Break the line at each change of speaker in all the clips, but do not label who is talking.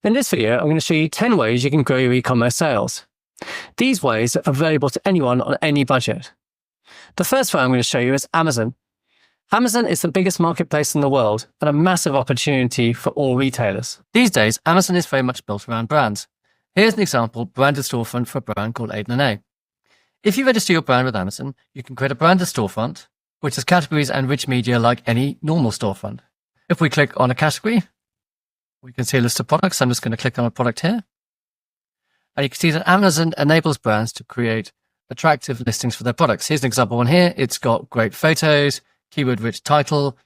In this video, I'm going to show you 10 ways you can grow your e-commerce sales. These ways are available to anyone on any budget. The first one I'm going to show you is Amazon. Amazon is the biggest marketplace in the world and a massive opportunity for all retailers. These days, Amazon is very much built around brands. Here's an example branded storefront for a brand called Aiden & A. If you register your brand with Amazon, you can create a branded storefront, which has categories and rich media like any normal storefront. If we click on a category, we can see a list of products. I'm just going to click on a product here. And you can see that Amazon enables brands to create attractive listings for their products. Here's an example one here. It's got great photos, keyword-rich title,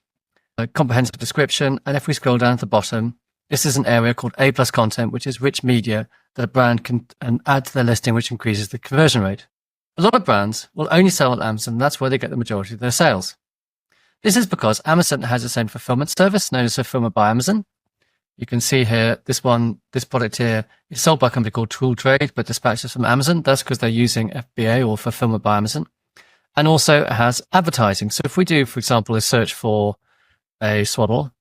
a comprehensive description. And if we scroll down to the bottom, this is an area called A+ content, which is rich media that a brand can add to their listing, which increases the conversion rate. A lot of brands will only sell on Amazon, and that's where they get the majority of their sales. This is because Amazon has its own fulfillment service known as Fulfillment by Amazon. You can see here, this product here is sold by a company called Tool Trade, but dispatches from Amazon. That's because they're using FBA or Fulfillment by Amazon. And also it has advertising. So if we do, for example, a search for a swaddle,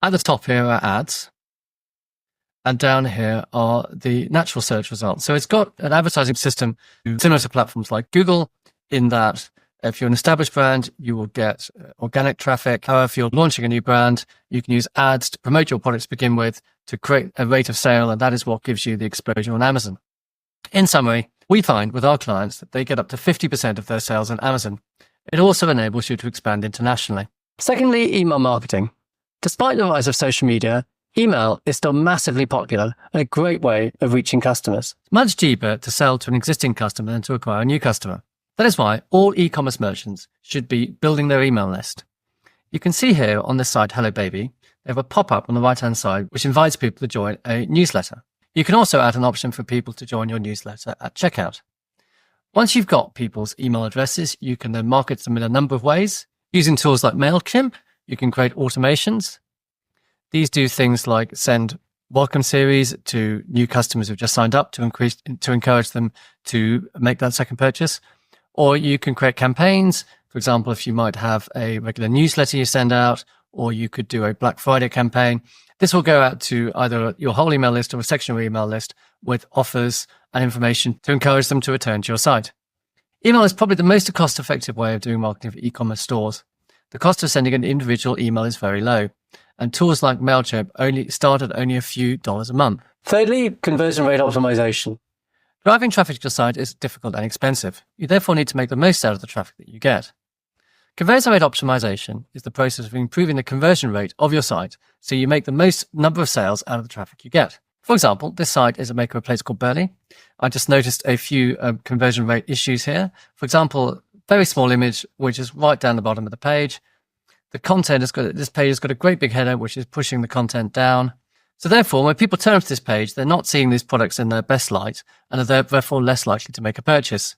at the top here are ads, and down here are the natural search results. So it's got an advertising system similar to platforms like Google, in that if you're an established brand, you will get organic traffic. However, if you're launching a new brand, you can use ads to promote your products to begin with to create a rate of sale, and that is what gives you the exposure on Amazon. In summary, we find with our clients that they get up to 50% of their sales on Amazon. It also enables you to expand internationally. Secondly, email marketing. Despite the rise of social media, email is still massively popular and a great way of reaching customers. It's much cheaper to sell to an existing customer than to acquire a new customer. That is why all e-commerce merchants should be building their email list. You can see here on this site, Hello Baby, they have a pop-up on the right-hand side, which invites people to join a newsletter. You can also add an option for people to join your newsletter at checkout. Once you've got people's email addresses, you can then market them in a number of ways. Using tools like MailChimp, you can create automations. These do things like send welcome series to new customers who've just signed up to encourage them to make that second purchase. Or you can create campaigns. For example, if you might have a regular newsletter you send out, or you could do a Black Friday campaign. This will go out to either your whole email list or a section of your email list with offers and information to encourage them to return to your site. Email is probably the most cost-effective way of doing marketing for e-commerce stores. The cost of sending an individual email is very low, and tools like MailChimp start at only a few dollars a month. Thirdly, conversion rate optimization. Driving traffic to your site is difficult and expensive. You therefore need to make the most out of the traffic that you get. Conversion rate optimization is the process of improving the conversion rate of your site so you make the most number of sales out of the traffic you get. For example, this site is a maker of a place called Burley. I just noticed a few conversion rate issues here. For example, very small image, which is right down the bottom of the page. The content this page has got a great big header, which is pushing the content down. So therefore, when people turn to this page, they're not seeing these products in their best light and are therefore less likely to make a purchase.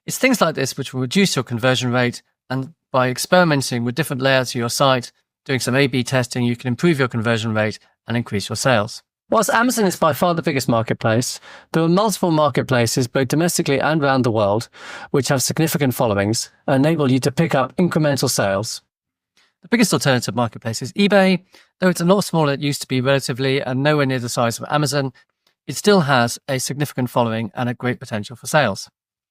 It's things like this which will reduce your conversion rate, and by experimenting with different layouts of your site, doing some A/B testing, you can improve your conversion rate and increase your sales. Whilst Amazon is by far the biggest marketplace, there are multiple marketplaces both domestically and around the world which have significant followings and enable you to pick up incremental sales. The biggest alternative marketplace is eBay. Though it's a lot smaller than it used to be relatively and nowhere near the size of Amazon, it still has a significant following and a great potential for sales.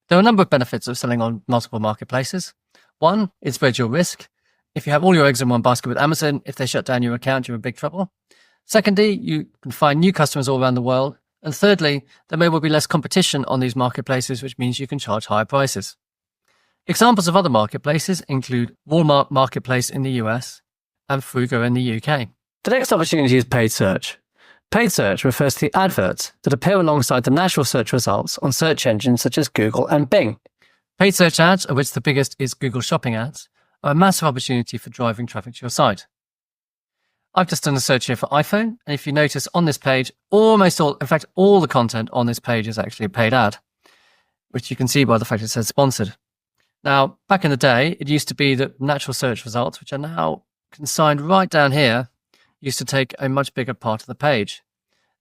There are a number of benefits of selling on multiple marketplaces. One, it spreads your risk. If you have all your eggs in one basket with Amazon, if they shut down your account, you're in big trouble. Secondly, you can find new customers all around the world. And thirdly, there may well be less competition on these marketplaces, which means you can charge higher prices. Examples of other marketplaces include Walmart Marketplace in the US and Fruga in the UK. The next opportunity is paid search. Paid search refers to the adverts that appear alongside the natural search results on search engines such as Google and Bing. Paid search ads, of which the biggest is Google Shopping ads, are a massive opportunity for driving traffic to your site. I've just done a search here for iPhone, and if you notice on this page, all the content on this page is actually a paid ad, which you can see by the fact it says sponsored. Now, back in the day, it used to be that natural search results, which are now consigned right down here, used to take a much bigger part of the page.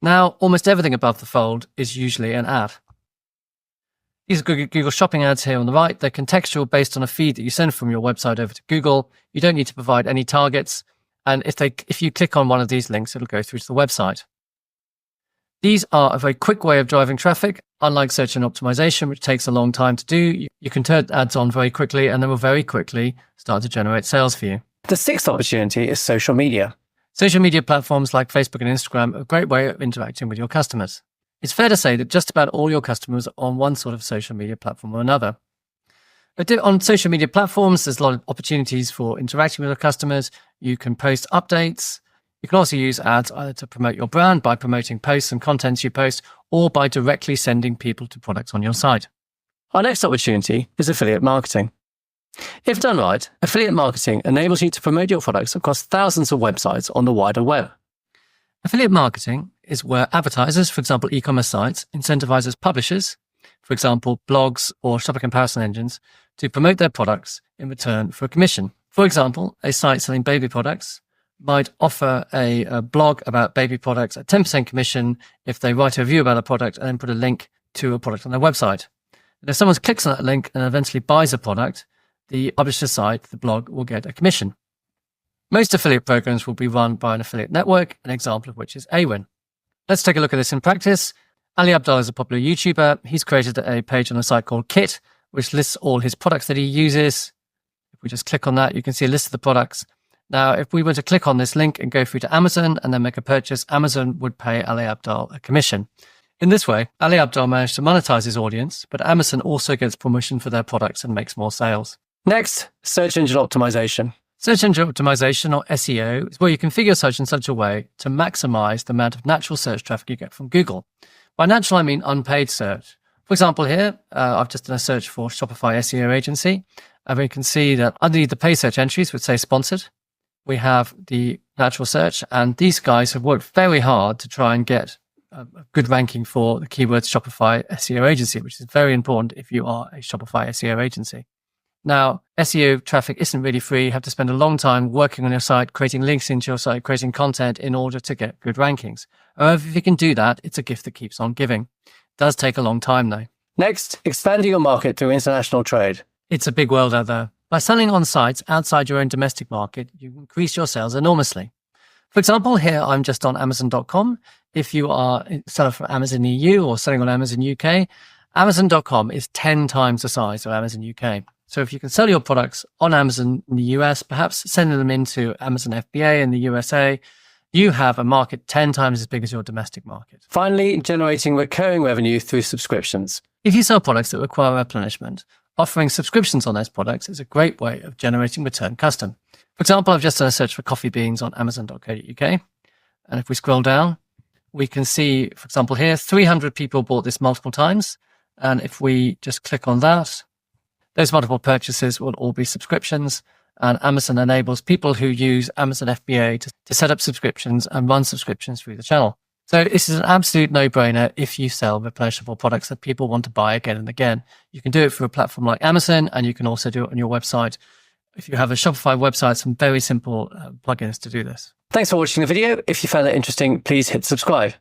Now, almost everything above the fold is usually an ad. These are Google Shopping ads here on the right. They're contextual based on a feed that you send from your website over to Google. You don't need to provide any targets. And if you click on one of these links, it'll go through to the website. These are a very quick way of driving traffic. Unlike search and optimization, which takes a long time to do, you can turn ads on very quickly and they will very quickly start to generate sales for you.
The sixth opportunity is social media.
Social media platforms like Facebook and Instagram are a great way of interacting with your customers. It's fair to say that just about all your customers are on one sort of social media platform or another. On social media platforms, there's a lot of opportunities for interacting with your customers. You can post updates. You can also use ads either to promote your brand by promoting posts and contents you post, or by directly sending people to products on your site.
Our next opportunity is affiliate marketing. If done right, affiliate marketing enables you to promote your products across thousands of websites on the wider web.
Affiliate marketing is where advertisers, for example, e-commerce sites, incentivize publishers, for example, blogs or shopper comparison engines, to promote their products in return for a commission. For example, a site selling baby products might offer a blog about baby products at 10% commission if they write a review about a product and then put a link to a product on their website. And if someone clicks on that link and eventually buys a product, the publisher site, the blog, will get a commission. Most affiliate programs will be run by an affiliate network, an example of which is Awin. Let's take a look at this in practice. Ali Abdaal is a popular YouTuber. He's created a page on a site called Kit, which lists all his products that he uses. If we just click on that, you can see a list of the products. Now, if we were to click on this link and go through to Amazon and then make a purchase, Amazon would pay Ali Abdaal a commission. In this way, Ali Abdaal managed to monetize his audience, but Amazon also gets promotion for their products and makes more sales.
Next, search engine optimization.
Search engine optimization, or SEO, is where you configure your search in such a way to maximize the amount of natural search traffic you get from Google. By natural, I mean unpaid search. For example, here, I've just done a search for Shopify SEO agency, and we can see that underneath the paid search entries would say sponsored. We have the natural search, and these guys have worked very hard to try and get a good ranking for the keywords Shopify SEO agency, which is very important if you are a Shopify SEO agency. Now, SEO traffic isn't really free. You have to spend a long time working on your site, creating links into your site, creating content in order to get good rankings. However, if you can do that, it's a gift that keeps on giving. It does take a long time, though.
Next, expanding your market through international trade.
It's a big world out there. By selling on sites outside your own domestic market, you increase your sales enormously. For example, here I'm just on Amazon.com. If you are a seller from Amazon EU or selling on Amazon UK, Amazon.com is 10 times the size of Amazon UK. So if you can sell your products on Amazon in the US, perhaps sending them into Amazon FBA in the USA, you have a market 10 times as big as your domestic market.
Finally, generating recurring revenue through subscriptions.
If you sell products that require replenishment, offering subscriptions on those products is a great way of generating return custom. For example, I've just done a search for coffee beans on Amazon.co.uk. And if we scroll down, we can see, for example, here, 300 people bought this multiple times. And if we just click on that, those multiple purchases will all be subscriptions. And Amazon enables people who use Amazon FBA to set up subscriptions and run subscriptions through the channel. So this is an absolute no-brainer if you sell replenishable products that people want to buy again and again. You can do it through a platform like Amazon, and you can also do it on your website. If you have a Shopify website, some very simple plugins to do this.
Thanks for watching the video. If you found it interesting, please hit subscribe.